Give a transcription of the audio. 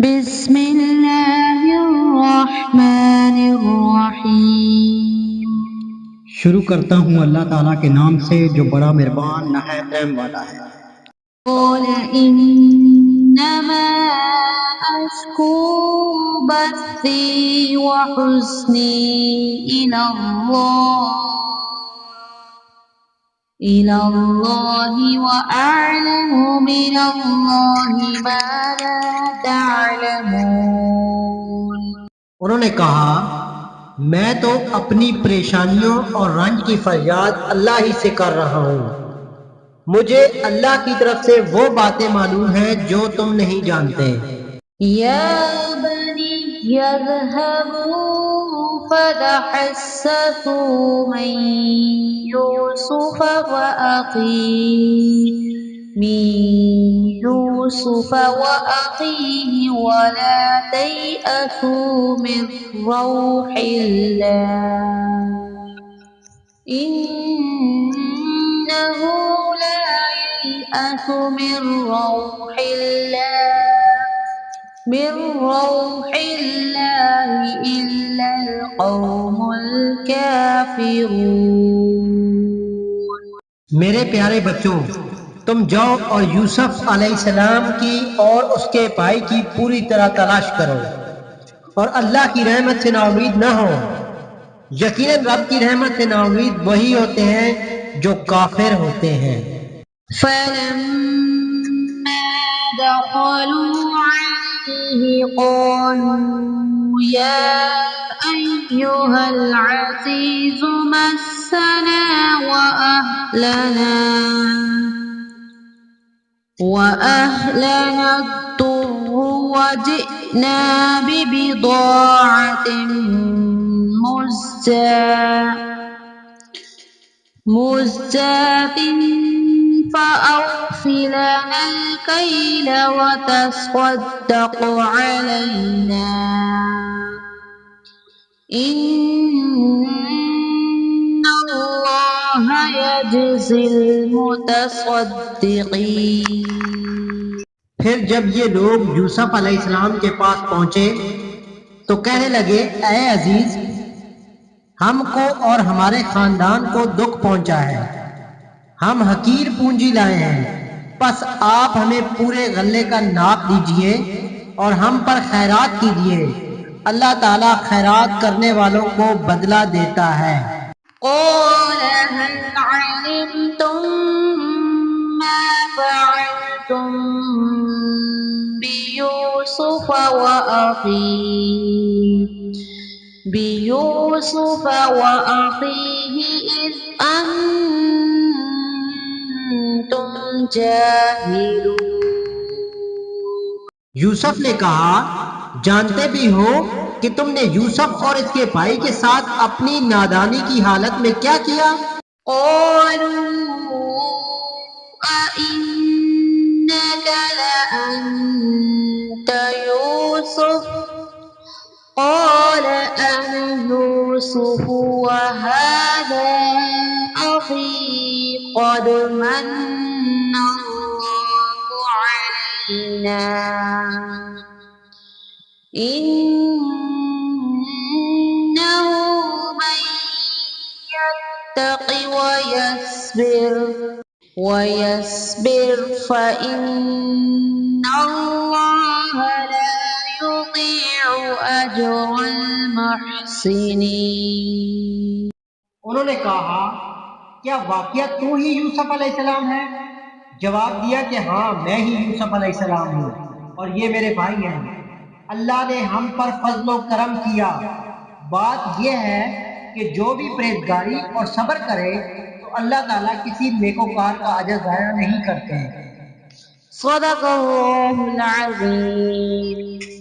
بسم اللہ الرحمن الرحیم۔ شروع کرتا ہوں اللہ تعالیٰ کے نام سے جو بڑا مہربان نہایت رحم والا ہے۔ قل انما اشکو بثی وحزنی إلى الله وأعلم من الله ما لا تعلمون۔ انہوں نے کہا میں تو اپنی پریشانیوں اور رنج کی فریاد اللہ ہی سے کر رہا ہوں، مجھے اللہ کی طرف سے وہ باتیں معلوم ہیں جو تم نہیں جانتے۔ یا بنی اذهبوا فتحسسوا من يوسف وأخيه ولا تيأسوا من روح الله إنه لا ييأس من روح الله إلا القوم الكافرون۔ میرے پیارے بچوں، تم جاؤ اور یوسف علیہ السلام کی اور اس کے بھائی کی پوری طرح تلاش کرو اور اللہ کی رحمت سے نا امید نہ ہو، یقیناً رب کی رحمت سے نا امید وہی ہوتے ہیں جو کافر ہوتے ہیں۔ فلما دخلوا عليه قالوا يا أيها العزيز مسنا وأهلنا الضر وجئنا ببضاعة مزجاة فأوف لنا الكيل وتصدق علينا إن الله يجزي المتصدقين۔ پھر جب یہ لوگ یوسف علیہ السلام کے پاس پہنچے تو کہنے لگے اے عزیز، ہم کو اور ہمارے خاندان کو دکھ پہنچا ہے، ہم حقیر پونجی لائے ہیں، پس آپ ہمیں پورے غلے کا ناپ دیجئے اور ہم پر خیرات کیجئے، اللہ تعالیٰ خیرات کرنے والوں کو بدلہ دیتا ہے۔ قال هل علمتم ما فعلتم بيوسف وأخيه إذ أنتم جاهلون۔ یوسف نے کہا جانتے بھی ہو کہ تم نے یوسف اور اس کے بھائی کے ساتھ اپنی نادانی کی حالت میں کیا کیا؟ قالوا أئنك لأنت يوسف قال أنا يوسف وهذا أخي قد من الله علينا إنه من يتق ويصبر فإن الله لا يضيع أجر المحسنين۔ انہوں نے کہا کیا واقعہ تو ہی یوسف علیہ السلام ہے؟ جواب دیا کہ ہاں میں ہی یوسف علیہ السلام ہوں اور یہ میرے بھائی ہیں، اللہ نے ہم پر فضل و کرم کیا۔ بات یہ ہے کہ جو بھی پرہیزگاری اور صبر کرے تو اللہ تعالیٰ کسی نیکوکار کا اجر ضائع نہیں کرتے۔ صدق اللہ العظیم۔